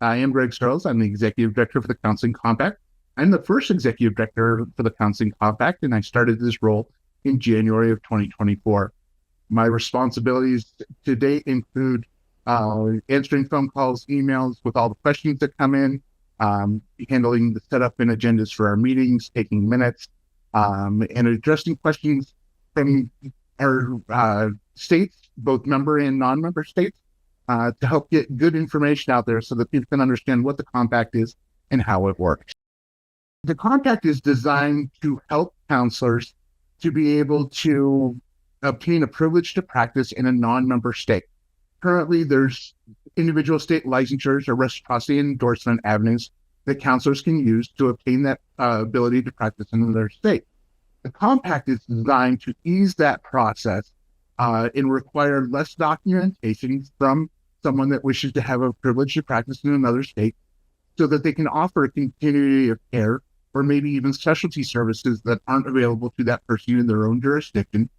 I am Greg Searls. I'm the Executive Director for the Counseling Compact. I'm the first Executive Director for the Counseling Compact, and I started this role in January of 2024. My responsibilities to date include answering phone calls, emails with all the questions that come in, handling the setup and agendas for our meetings, taking minutes, and addressing questions from our states, both member and non-member states, to help get good information out there so that people can understand what the compact is and how it works. The compact is designed to help counselors to be able to obtain a privilege to practice in a non-member state. Currently, there's individual state licensures or reciprocity and endorsement avenues that counselors can use to obtain that ability to practice in their state. The compact is designed to ease that process and require less documentation from someone that wishes to have a privilege to practice in another state so that they can offer a continuity of care or maybe even specialty services that aren't available to that person in their own jurisdiction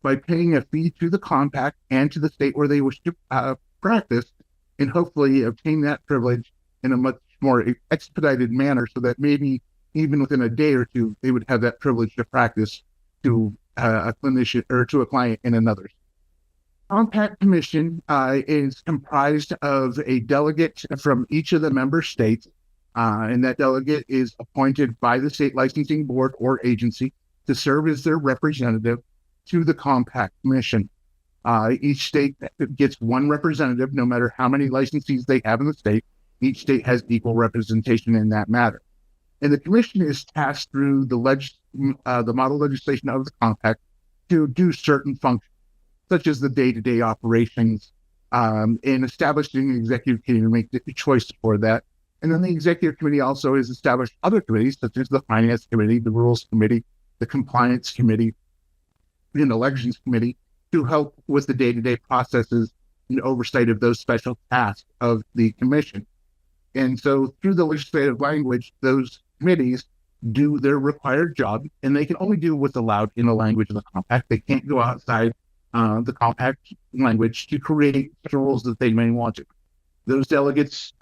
by paying a fee to the compact and to the state where they wish to practice, and hopefully obtain that privilege in a much more expedited manner so that maybe even within a day or two, they would have that privilege to practice to a clinician or to a client in another. Compact Commission is comprised of a delegate from each of the member states, and that delegate is appointed by the state licensing board or agency to serve as their representative to the Compact Commission. Each state gets one representative, no matter how many licensees they have in the state. Each state has equal representation in that matter. And the commission is tasked through the model legislation of the compact to do certain functions, such as the day-to-day operations, and establishing an executive committee to make the choice for that. And then the executive committee also has established other committees, such as the finance committee, the rules committee, the compliance committee, and elections committee, to help with the day-to-day processes and oversight of those special tasks of the commission. And so through the legislative language, those committees do their required job, and they can only do what's allowed in the language of the compact. They can't go outside the compact language to create rules that they may want to. Those delegates,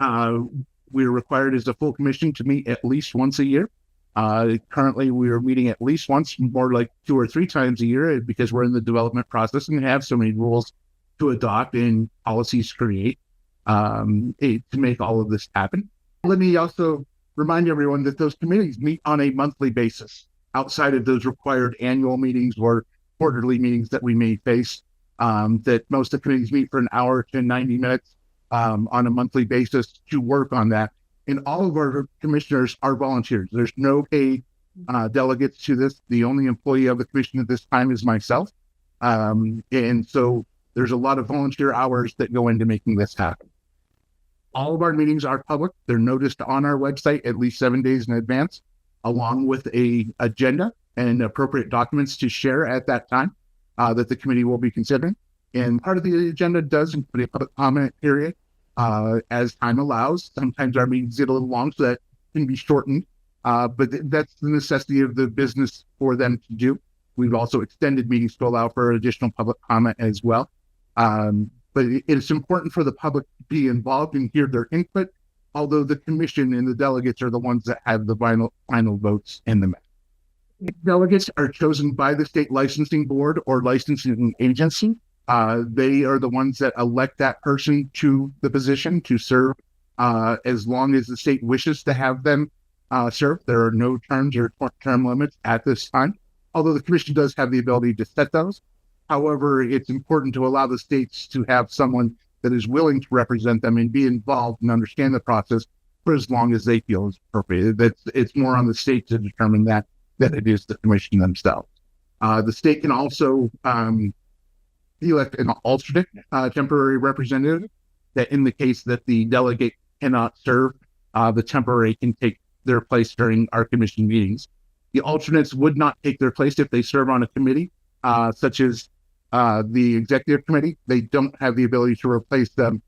we're required as a full commission to meet at least once a year. Currently, we are meeting at least once, more like 2 or 3 times a year, because we're in the development process and have so many rules to adopt and policies to create to make all of this happen. Let me also remind everyone that those committees meet on a monthly basis outside of those required annual meetings or quarterly meetings that we may face, that most of the committees meet for an hour to 90 minutes on a monthly basis to work on that. And all of our commissioners are volunteers. There's no paid delegates to this. The only employee of the commission at this time is myself. And so there's a lot of volunteer hours that go into making this happen. All of our meetings are public. They're noticed on our website at least 7 days in advance, along with an agenda and appropriate documents to share at that time that the committee will be considering. And part of the agenda does include a public comment period as time allows. Sometimes our meetings get a little long, so that can be shortened, but that's the necessity of the business for them to do. We've also extended meetings to allow for additional public comment as well. But it's important for the public to be involved and hear their input, although the commission and the delegates are the ones that have the final votes in the matter. Delegates are chosen by the state licensing board or licensing agency. They are the ones that elect that person to the position to serve as long as the state wishes to have them serve. There are no terms or term limits at this time, although the commission does have the ability to set those. However, it's important to allow the states to have someone that is willing to represent them and be involved and understand the process for as long as they feel is appropriate. It's more on the state to determine that than it is the commission themselves. The state can also elect an alternate temporary representative that in the case that the delegate cannot serve, the temporary can take their place during our commission meetings. The alternates would not take their place if they serve on a committee, such as the executive committee. They don't have the ability to replace them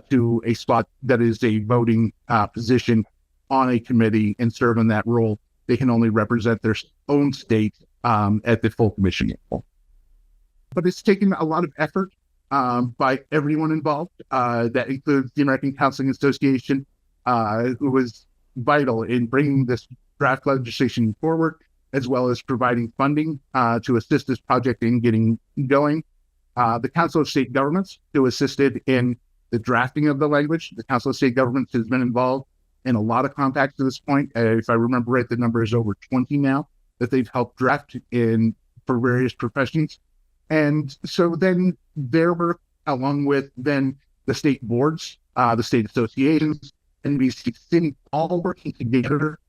to a spot that is a voting position on a committee and serve in that role. They can only represent their own state at the full commission level. But it's taken a lot of effort by everyone involved. That includes the American Counseling Association, who was vital in bringing this draft legislation forward, as well as providing funding to assist this project in getting going. The Council of State Governments, who assisted in the drafting of the language. The Council of State Governments has been involved in a lot of compacts to this point. If I remember right, the number is over 20 now that they've helped draft in for various professions. And so then their work, along with then the state boards, the state associations, NBCC, all working together.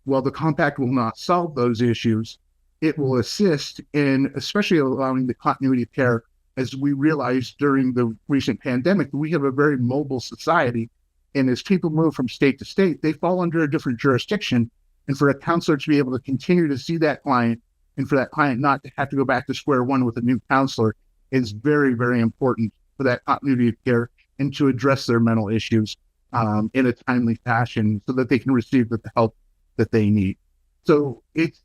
While the compact will not solve those issues, it will assist in especially allowing the continuity of care. As we realized during the recent pandemic, we have a very mobile society. And as people move from state to state, they fall under a different jurisdiction. And for a counselor to be able to continue to see that client and for that client not to have to go back to square one with a new counselor is very, very important for that continuity of care and to address their mental issues in a timely fashion so that they can receive the help that they need. So it's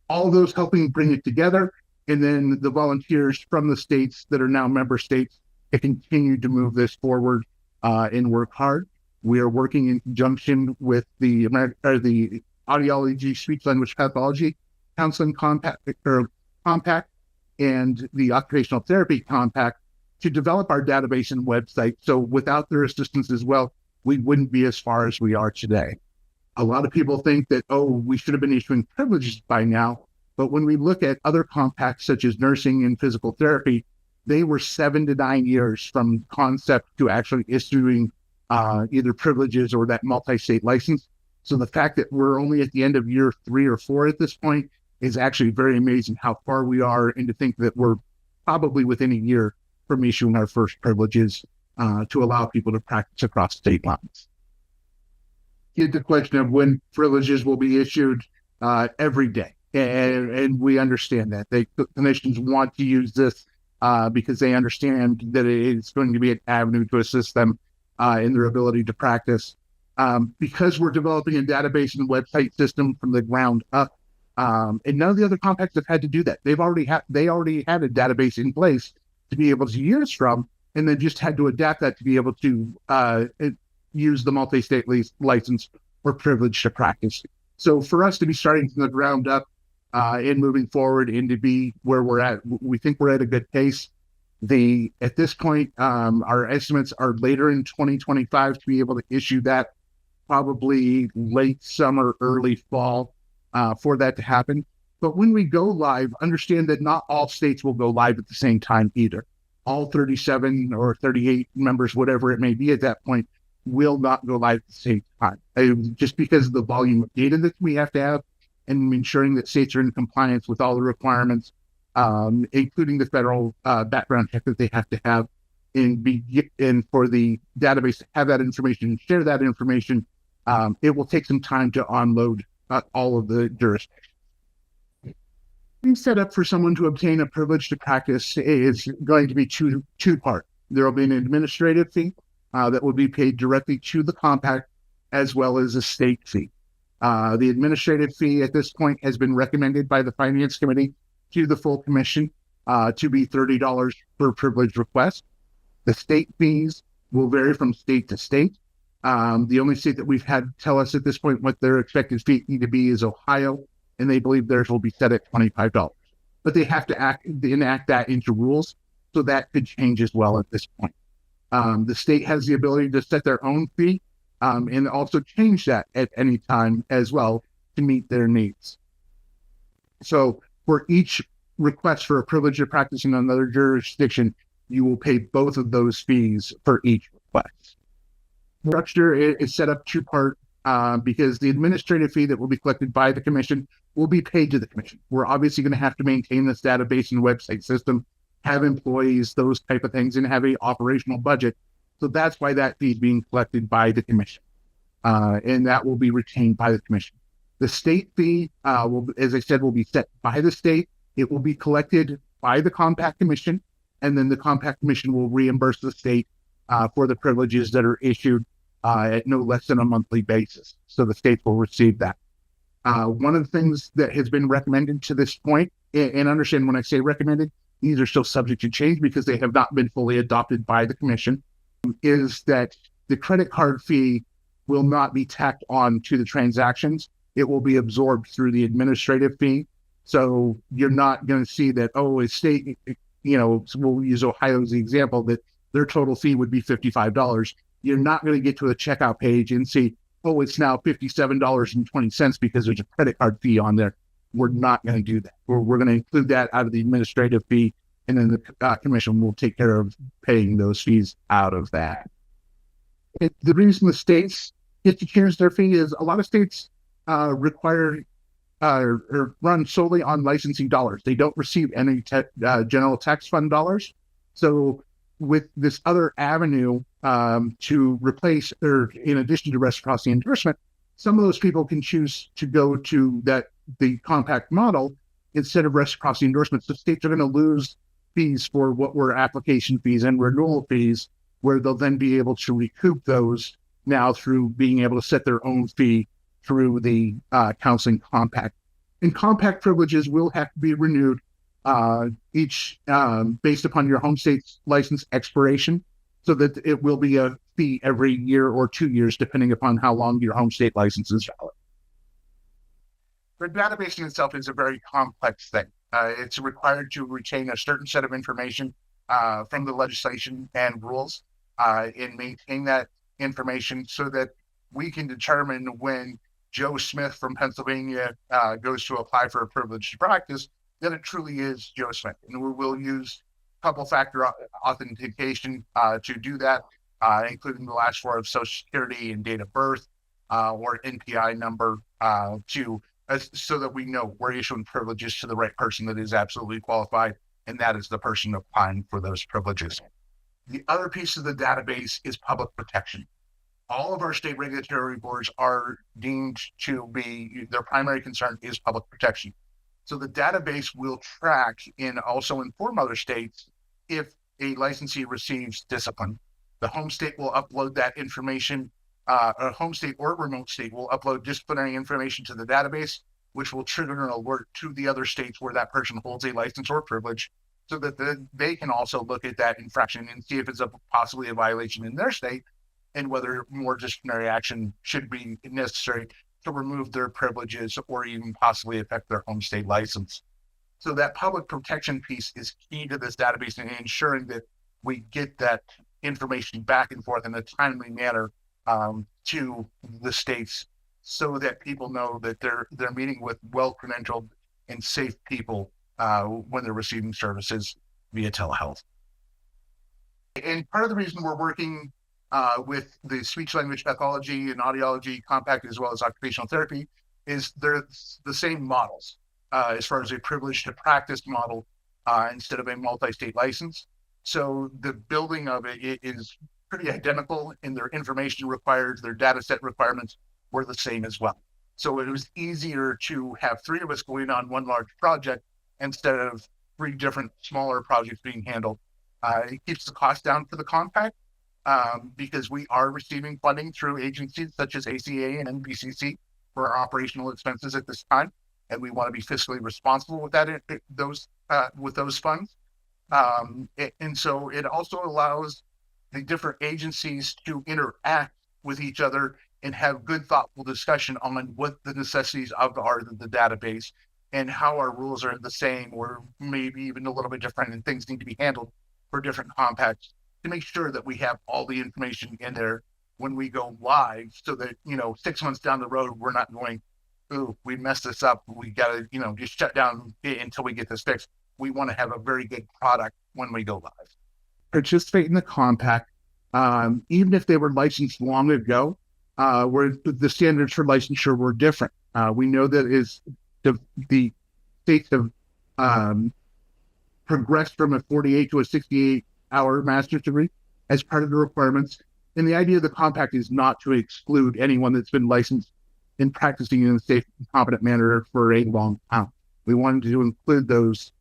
all those helping bring it together. And then the volunteers from the states that are now member states to continue to move this forward and work hard. We are working in conjunction with the Audiology, Speech Language Pathology Counseling Compact and the Occupational Therapy Compact to develop our database and website. So without their assistance as well, we wouldn't be as far as we are today. A lot of people think that, we should have been issuing privileges by now. But when we look at other compacts such as nursing and physical therapy, they were 7 to 9 years from concept to actually issuing either privileges or that multi-state license. So the fact that we're only at the end of year 3 or 4 at this point is actually very amazing how far we are, and to think that we're probably within a year from issuing our first privileges to allow people to practice across state lines. Get the question of when privileges will be issued every day. And we understand that. Clinicians want to use this because they understand that it's going to be an avenue to assist them in their ability to practice. Because we're developing a database and website system from the ground up, and none of the other compacts have had to do that. They already had a database in place to be able to use from, and then just had to adapt that to be able to use the multi-state license or privilege to practice. So for us to be starting from the ground up and moving forward and to be where we're at, we think we're at a good pace. At this point, our estimates are later in 2025 to be able to issue that, probably late summer, early fall for that to happen. But when we go live, understand that not all states will go live at the same time either. All 37 or 38 members, whatever it may be at that point, will not go live at the same time. Just because of the volume of data that we have to have and ensuring that states are in compliance with all the requirements, including the federal background check that they have to have, and for the database to have that information and share that information, it will take some time to unload all of the jurisdictions. Set up for someone to obtain a privilege to practice is going to be two-part. There will be an administrative fee that will be paid directly to the compact, as well as a state fee. The administrative fee at this point has been recommended by the Finance Committee to the full commission to be $30 per privilege request. The state fees will vary from state to state. The only state that we've had tell us at this point what their expected fee need to be is Ohio, and they believe theirs will be set at $25. But they have to enact that into rules, so that could change as well at this point. The state has the ability to set their own fee and also change that at any time as well to meet their needs. So for each request for a privilege of practice in another jurisdiction, you will pay both of those fees for each request. The structure is set up two-part because the administrative fee that will be collected by the commission will be paid to the commission. We're obviously going to have to maintain this database and website system, have employees, those type of things, and have an operational budget. So that's why that fee is being collected by the commission, and that will be retained by the commission. The state fee, as I said, will be set by the state. It will be collected by the compact commission, and then the compact commission will reimburse the state for the privileges that are issued at no less than a monthly basis. So the states will receive that. One of the things that has been recommended to this point, and understand when I say recommended, these are still subject to change because they have not been fully adopted by the commission, is that the credit card fee will not be tacked on to the transactions. It will be absorbed through the administrative fee. So you're not going to see that, oh, a state, so we'll use Ohio as the example, that their total fee would be $55. You're not going to get to a checkout page and see, oh, it's now $57.20 because there's a credit card fee on there. We're not going to do that. We're going to include that out of the administrative fee, and then the commission will take care of paying those fees out of that. The reason the states get to choose their fee is a lot of states require or run solely on licensing dollars. They don't receive any general tax fund dollars. So with this other avenue to replace, or in addition to reciprocity endorsement, some of those people can choose to go to the compact model instead of reciprocity endorsement. So states are going to lose fees for what were application fees and renewal fees, where they'll then be able to recoup those now through being able to set their own fee through the counseling compact. And compact privileges will have to be renewed each based upon your home state's license expiration, so that it will be a fee every year or 2 years, depending upon how long your home state license is valid. The database in itself is a very complex thing. It's required to retain a certain set of information from the legislation and rules and maintain that information so that we can determine when Joe Smith from Pennsylvania goes to apply for a privileged practice, that it truly is Joe Smith. And we'll use couple-factor authentication to do that, including the last four of Social Security and date of birth or NPI number so that we know we're issuing privileges to the right person that is absolutely qualified, and that is the person applying for those privileges. The other piece of the database is public protection. All of our state regulatory boards are deemed to be, their primary concern is public protection. So the database will track and also inform other states if a licensee receives discipline. The home state will upload that information, a home state or remote state will upload disciplinary information to the database, which will trigger an alert to the other states where that person holds a license or privilege, so that they can also look at that infraction and see if it's possibly a violation in their state, and whether more disciplinary action should be necessary to remove their privileges or even possibly affect their home state license. So that public protection piece is key to this database and ensuring that we get that information back and forth in a timely manner to the states, so that people know that they're meeting with well-credentialed and safe people when they're receiving services via telehealth. And part of the reason we're working with the speech language pathology and audiology compact, as well as occupational therapy, is they're the same models as far as a privilege to practice model instead of a multi-state license. So the building of it is pretty identical, and their information required, their data set requirements were the same as well. So it was easier to have three of us going on one large project instead of three different smaller projects being handled. It keeps the cost down for the compact because we are receiving funding through agencies such as ACA and NBCC for our operational expenses at this time, and we want to be fiscally responsible with that with those funds. And so it also allows the different agencies to interact with each other and have good, thoughtful discussion on what the necessities are of the database and how our rules are the same or maybe even a little bit different, and things need to be handled for different compacts, to make sure that we have all the information in there when we go live, so that 6 months down the road we're not going, ooh, we messed this up, we got to just shut down until we get this fixed. We want to have a very good product when we go live. Participate in the compact, even if they were licensed long ago, where the standards for licensure were different. We know that the states have progressed from a 48 to a 68-hour master's degree as part of the requirements. And the idea of the compact is not to exclude anyone that's been licensed and practicing in a safe and competent manner for a long time. We wanted to include those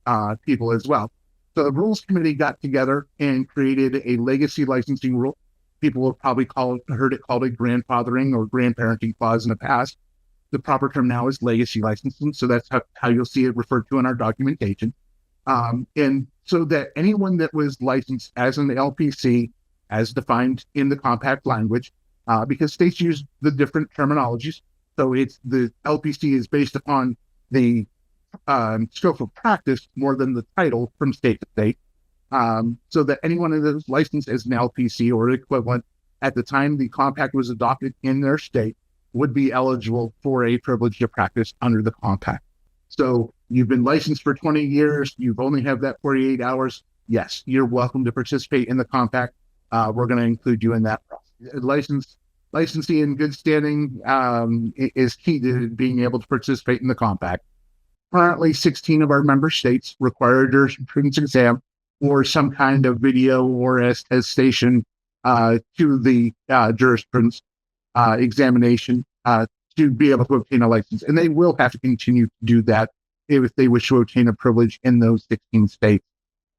people as well. So the rules committee got together and created a legacy licensing rule. People have probably heard it called a grandfathering or grandparenting clause in the past. The proper term now is legacy licensing. So that's how you'll see it referred to in our documentation. And so that anyone that was licensed as an LPC, as defined in the compact language, because states use the different terminologies. So it's the LPC is based upon the scope of practice more than the title from state to state. So that anyone that is licensed as an LPC or equivalent at the time the compact was adopted in their state would be eligible for a privilege to practice under the compact. So you've been licensed for 20 years, you've only have that 48 hours. Yes, you're welcome to participate in the compact. We're going to include you in that process. Licensing in good standing is key to being able to participate in the compact. Currently, 16 of our member states require a jurisprudence exam or some kind of video or attestation to the jurisprudence examination to be able to obtain a license. And they will have to continue to do that if they wish to obtain a privilege in those 16 states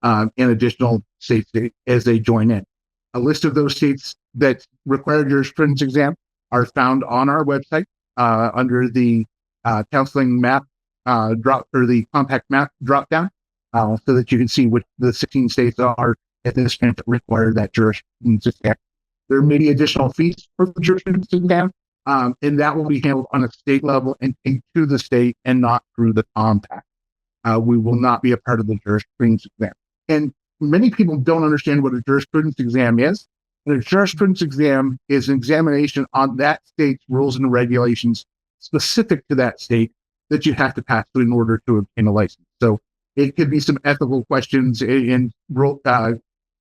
and additional states as they join in. A list of those states that require jurisprudence exam are found on our website under the counseling map drop or the compact map drop down so that you can see what the 16 states are at this point that require that jurisprudence exam. There may be additional fees for the jurisprudence exam, and that will be handled on a state level and to the state and not through the compact. We will not be a part of the jurisprudence exam. And many people don't understand what a jurisprudence exam is. And a jurisprudence exam is an examination on that state's rules and regulations specific to that state that you have to pass in order to obtain a license. So it could be some ethical questions and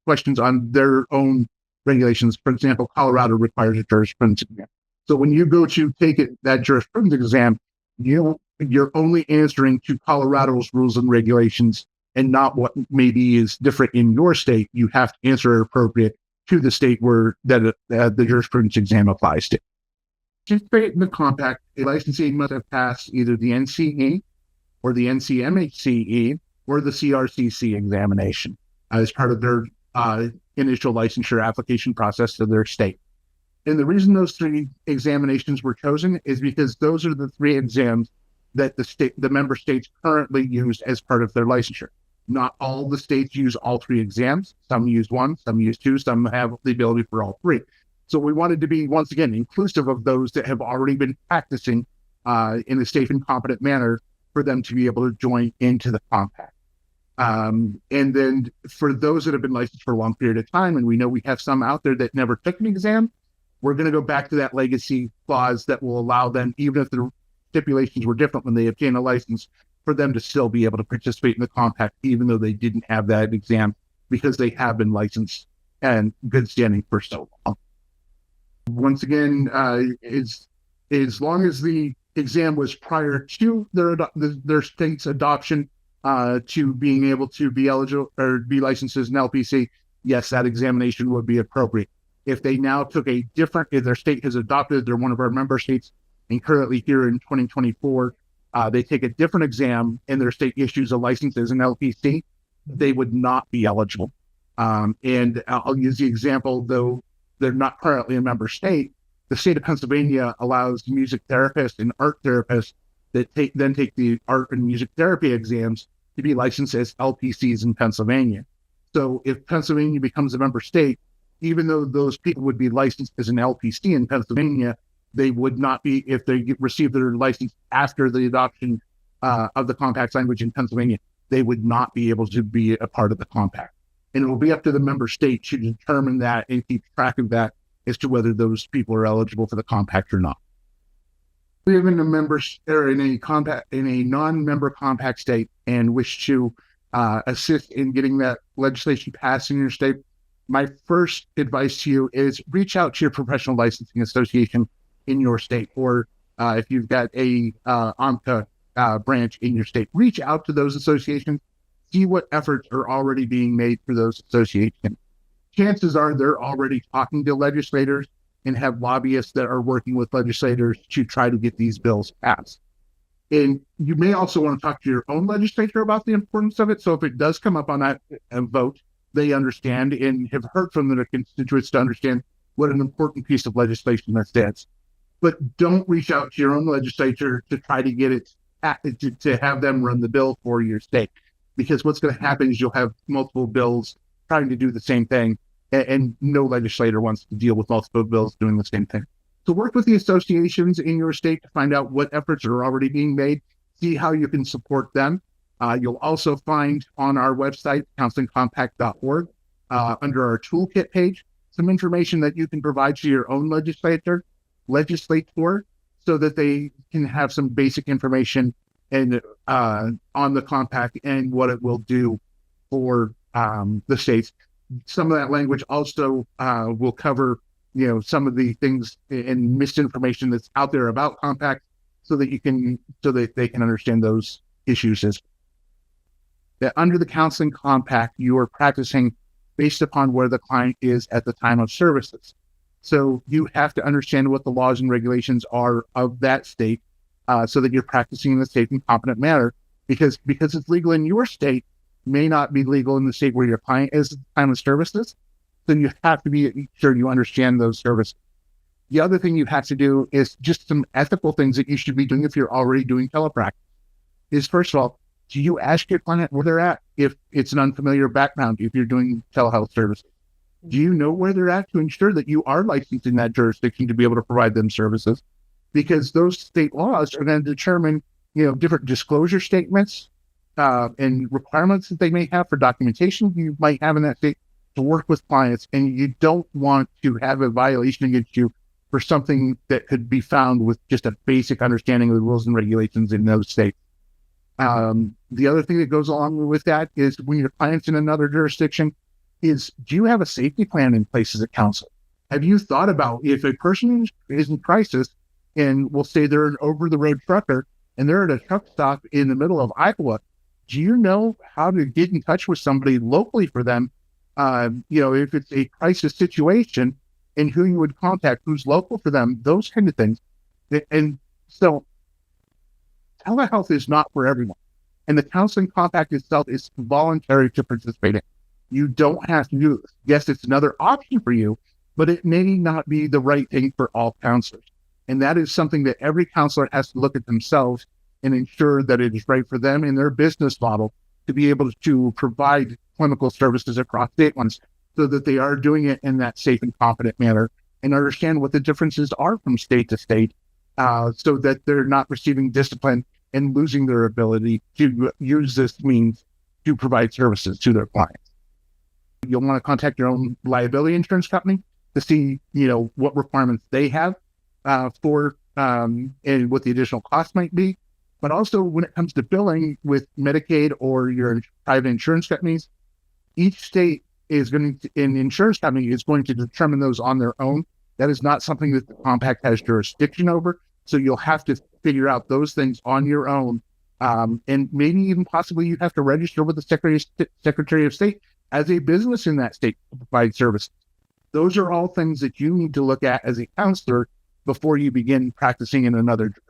questions on their own regulations. For example, Colorado requires a jurisprudence exam. So when you go to take that jurisprudence exam, you're only answering to Colorado's rules and regulations and not what maybe is different in your state. You have to answer appropriate to the state where the jurisprudence exam applies to. To participate in the compact, a licensee must have passed either the NCE or the NCMHCE or the CRCC examination as part of their initial licensure application process to their state. And the reason those three examinations were chosen is because those are the three exams that the member states currently use as part of their licensure. Not all the states use all three exams. Some use one, some use two, some have the ability for all three. So we wanted to be, once again, inclusive of those that have already been practicing in a safe and competent manner for them to be able to join into the compact. And then for those that have been licensed for a long period of time, and we know we have some out there that never took an exam, we're going to go back to that legacy clause that will allow them, even if the stipulations were different when they obtain a license, for them to still be able to participate in the compact, even though they didn't have that exam, because they have been licensed and good standing for so long. Once again, as long as the exam was prior to their state's adoption to being able to be eligible or be licensed as an LPC, yes, that examination would be appropriate. If they now took if their state has adopted, they're one of our member states, and currently here in 2024, they take a different exam and their state issues a license as an LPC, they would not be eligible. And I'll use the example, though they're not currently a member state, the state of Pennsylvania allows music therapists and art therapists that take the art and music therapy exams to be licensed as LPCs in Pennsylvania. So if Pennsylvania becomes a member state, even though those people would be licensed as an LPC in Pennsylvania, they would not be, if they receive their license after the adoption of the compact language in Pennsylvania, they would not be able to be a part of the compact. And it will be up to the member state to determine that and keep track of that as to whether those people are eligible for the compact or not. If you live in a member or in a non-member compact state and wish to assist in getting that legislation passed in your state, my first advice to you is reach out to your professional licensing association in your state, or if you've got a OMCA branch in your state, reach out to those associations, see what efforts are already being made for those associations. Chances are they're already talking to legislators and have lobbyists that are working with legislators to try to get these bills passed. And you may also want to talk to your own legislator about the importance of it. So if it does come up on that vote, they understand and have heard from their constituents to understand what an important piece of legislation that is. But don't reach out to your own legislature to try to get it to have them run the bill for your state, because what's going to happen is you'll have multiple bills trying to do the same thing, and no legislator wants to deal with multiple bills doing the same thing. So work with the associations in your state to find out what efforts are already being made, see how you can support them. You'll also find on our website, counselingcompact.org, under our toolkit page, some information that you can provide to your own legislator, so that they can have some basic information and on the compact and what it will do for the states. Some of that language also will cover, some of the things and misinformation that's out there about compact, so that they can understand those issues. As that under the counseling compact, you are practicing based upon where the client is at the time of services. So you have to understand what the laws and regulations are of that state, so that you're practicing in a safe and competent manner, because it's legal in your state may not be legal in the state where your client is at the time of services. Then you have to be sure you understand those services. The other thing you have to do is just some ethical things that you should be doing if you're already doing telepractice. Is first of all, do you ask your client where they're at if it's an unfamiliar background, if you're doing telehealth services? Do you know where they're at to ensure that you are licensed in that jurisdiction to be able to provide them services? Because those state laws are going to determine, different disclosure statements and requirements that they may have for documentation you might have in that state to work with clients. And you don't want to have a violation against you for something that could be found with just a basic understanding of the rules and regulations in those states. The other thing that goes along with that is when your client's in another jurisdiction is, do you have a safety plan in place as a counselor? Have you thought about if a person is in crisis and we'll say they're an over-the-road trucker and they're at a truck stop in the middle of Iowa, do you know how to get in touch with somebody locally for them? If it's a crisis situation and who you would contact, who's local for them, those kind of things. And so telehealth is not for everyone. And the counseling compact itself is voluntary to participate in. You don't have to do this. Yes, it's another option for you, but it may not be the right thing for all counselors. And that is something that every counselor has to look at themselves and ensure that it is right for them and their business model to be able to provide clinical services across state lines, so that they are doing it in that safe and competent manner and understand what the differences are from state to state, so that they're not receiving discipline and losing their ability to use this means to provide services to their clients. You'll want to contact your own liability insurance company to see, what requirements they have for and what the additional cost might be. But also when it comes to billing with Medicaid or your private insurance companies, each state is an insurance company is going to determine those on their own. That is not something that the compact has jurisdiction over. So you'll have to figure out those things on your own. And maybe even possibly you have to register with the Secretary of State as a business in that state to provide services. Those are all things that you need to look at as a counselor before you begin practicing in another jurisdiction.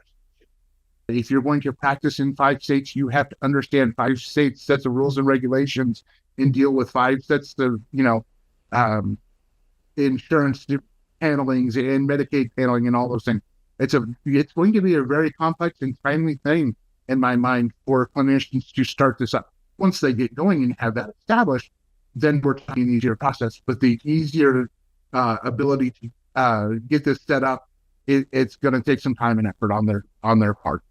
If you're going to practice in 5 states, you have to understand 5 states sets of rules and regulations and deal with 5 sets of, insurance handlings and Medicaid handling and all those things. It's going to be a very complex and timely thing in my mind for clinicians to start this up. Once they get going and have that established, then we're talking an easier process. But the easier ability to get this set up, it's going to take some time and effort on their part.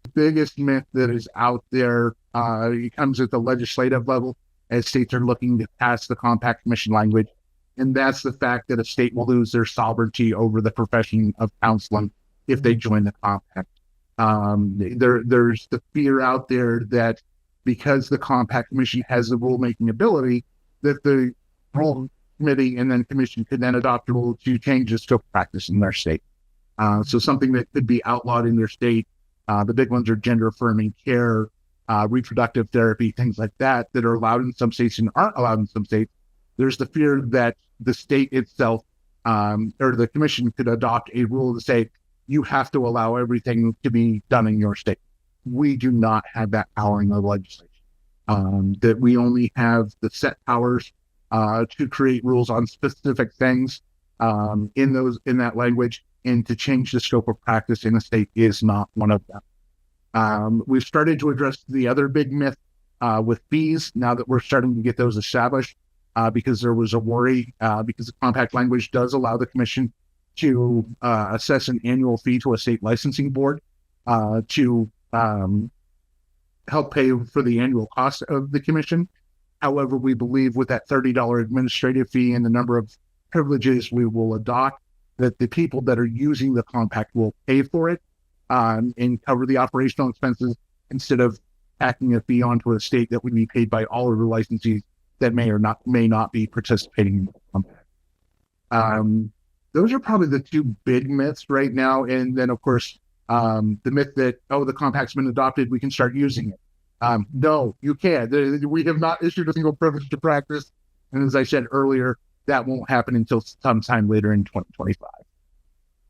The biggest myth that is out there, it comes at the legislative level as states are looking to pass the compact commission language. And that's the fact that a state will lose their sovereignty over the profession of counseling if they join the compact. There's the fear out there that because the compact commission has the rulemaking ability, that the rule committee and then commission could then adopt a rule to change the scope of practice in their state. So something that could be outlawed in their state. The big ones are gender affirming care, reproductive therapy, things like that are allowed in some states and aren't allowed in some states. There's the fear that the state itself or the commission could adopt a rule to say, you have to allow everything to be done in your state. We do not have that power in the legislation. That we only have the set powers to create rules on specific things in that language, and to change the scope of practice in a state is not one of them. We've started to address the other big myth with fees now that we're starting to get those established. because there was a worry, because the compact language does allow the commission to assess an annual fee to a state licensing board to help pay for the annual cost of the commission. However, we believe with that $30 administrative fee and the number of privileges we will adopt, that the people that are using the compact will pay for it and cover the operational expenses instead of tacking a fee onto a state that would be paid by all of the licensees that may not be participating in the compact. Those are probably the two big myths right now. And then, of course, the myth that, the compact's been adopted, we can start using it. No, you can't. We have not issued a single privilege to practice. And as I said earlier, that won't happen until sometime later in 2025.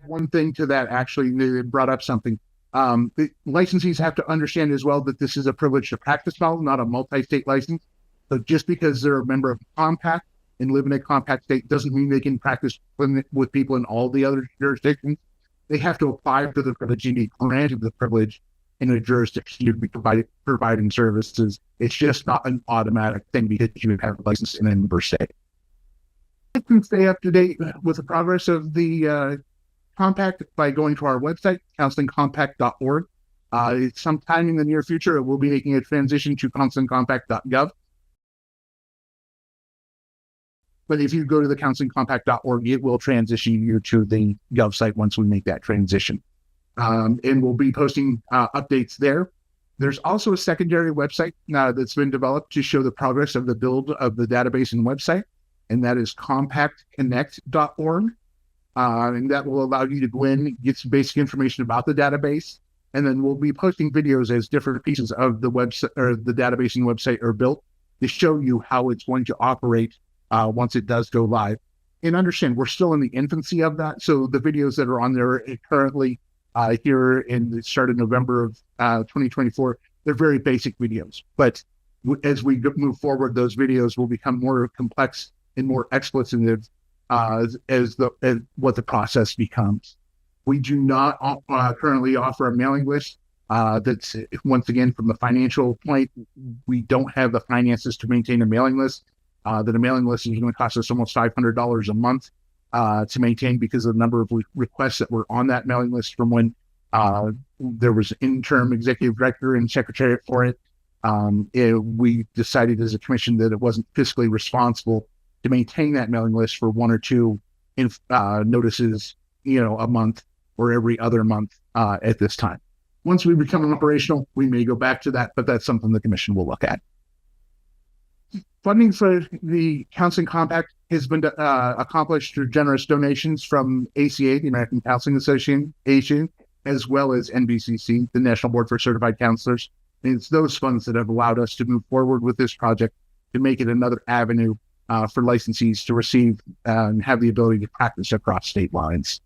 One thing to that, actually, they brought up something. The licensees have to understand as well that this is a privilege to practice model, not a multi-state license. So just because they're a member of compact and live in a compact state doesn't mean they can practice with people in all the other jurisdictions. They have to apply for the privilege and be granted the privilege in a jurisdiction to be providing services. It's just not an automatic thing because you have a license in a member state. You can stay up to date with the progress of the compact by going to our website, counselingcompact.org. Sometime in the near future, we'll be making a transition to counselingcompact.gov. But if you go to the counselingcompact.org, it will transition you to the Gov site once we make that transition. And we'll be posting updates there. There's also a secondary website that's been developed to show the progress of the build of the database and website, and that is compactconnect.org. And that will allow you to go in, get some basic information about the database, and then we'll be posting videos as different pieces of the website or the database and website are built to show you how it's going to operate once it does go live. And understand, we're still in the infancy of that. So the videos that are on there currently here in the start of November of 2024, they're very basic videos. But as we move forward, those videos will become more complex and more explanative as what the process becomes. We do not currently offer a mailing list. That's, once again, from the financial point, we don't have the finances to maintain a mailing list. That a mailing list is going to cost us almost $500 a month to maintain because of the number of requests that were on that mailing list from when there was interim executive director and secretariat for it. We decided as a commission that it wasn't fiscally responsible to maintain that mailing list for one or two notices, a month or every other month at this time. Once we become operational, we may go back to that, but that's something the commission will look at. Funding for the Counseling Compact has been accomplished through generous donations from ACA, the American Counseling Association, as well as NBCC, the National Board for Certified Counselors. And it's those funds that have allowed us to move forward with this project to make it another avenue for licensees to receive and have the ability to practice across state lines.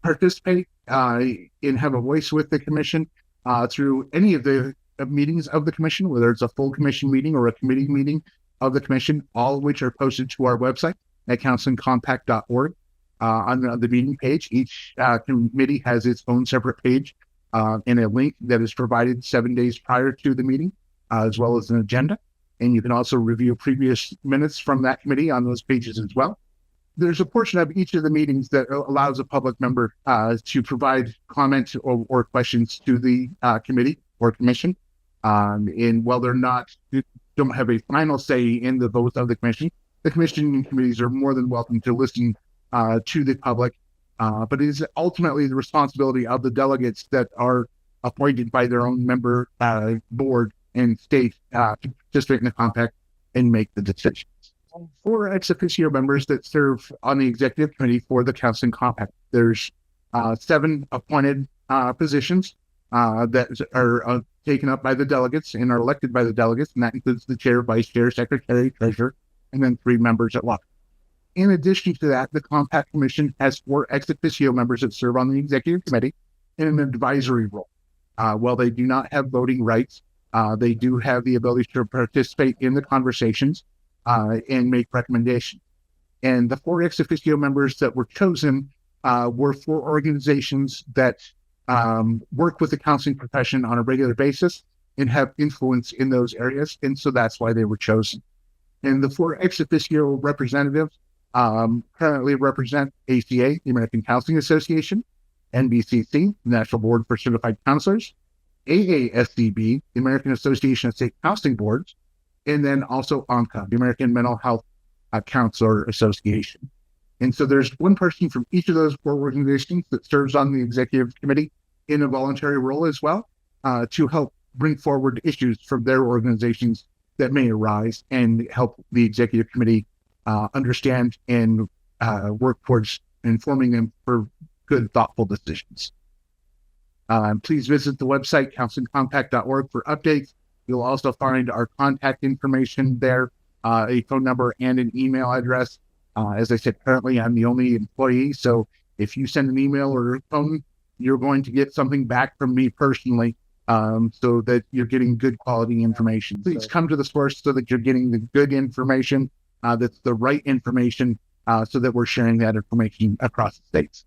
Participate and have a voice with the commission through any of the meetings of the commission, whether it's a full commission meeting or a committee meeting of the commission, all of which are posted to our website at counselingcompact.org. On the meeting page, each committee has its own separate page and a link that is provided 7 days prior to the meeting, as well as an agenda. And you can also review previous minutes from that committee on those pages as well. There's a portion of each of the meetings that allows a public member to provide comments or questions to the committee or commission. And while don't have a final say in the vote of the commission and committees are more than welcome to listen to the public. But it is ultimately the responsibility of the delegates that are appointed by their own member board and state to participate in the compact and make the decisions. 4 ex officio members that serve on the executive committee for the Counseling Compact. There's 7 appointed positions that are taken up by the delegates and are elected by the delegates, and that includes the chair, vice chair, secretary, treasurer, and then 3 members at law. In addition to that, the Compact Commission has 4 ex officio members that serve on the executive committee in an advisory role. While they do not have voting rights, they do have the ability to participate in the conversations and make recommendations. And the 4 ex officio members that were chosen were 4 organizations that work with the counseling profession on a regular basis and have influence in those areas. And so that's why they were chosen. And the 4 ex officio representatives currently represent ACA, the American Counseling Association, NBCC, the National Board for Certified Counselors, AASCB, the American Association of State Counseling Boards, and then also ANCA, the American Mental Health Counselor Association. And so there's one person from each of those 4 organizations that serves on the executive committee in a voluntary role as well, to help bring forward issues from their organizations that may arise and help the executive committee understand and work towards informing them for good, thoughtful decisions. Please visit the website, counselingcompact.org, for updates. You'll also find our contact information there, a phone number and an email address. As I said, currently I'm the only employee, so if you send an email or a phone, you're going to get something back from me personally, so that you're getting good quality information. Please come to the source so that you're getting the good information, that's the right information, so that we're sharing that information across the states.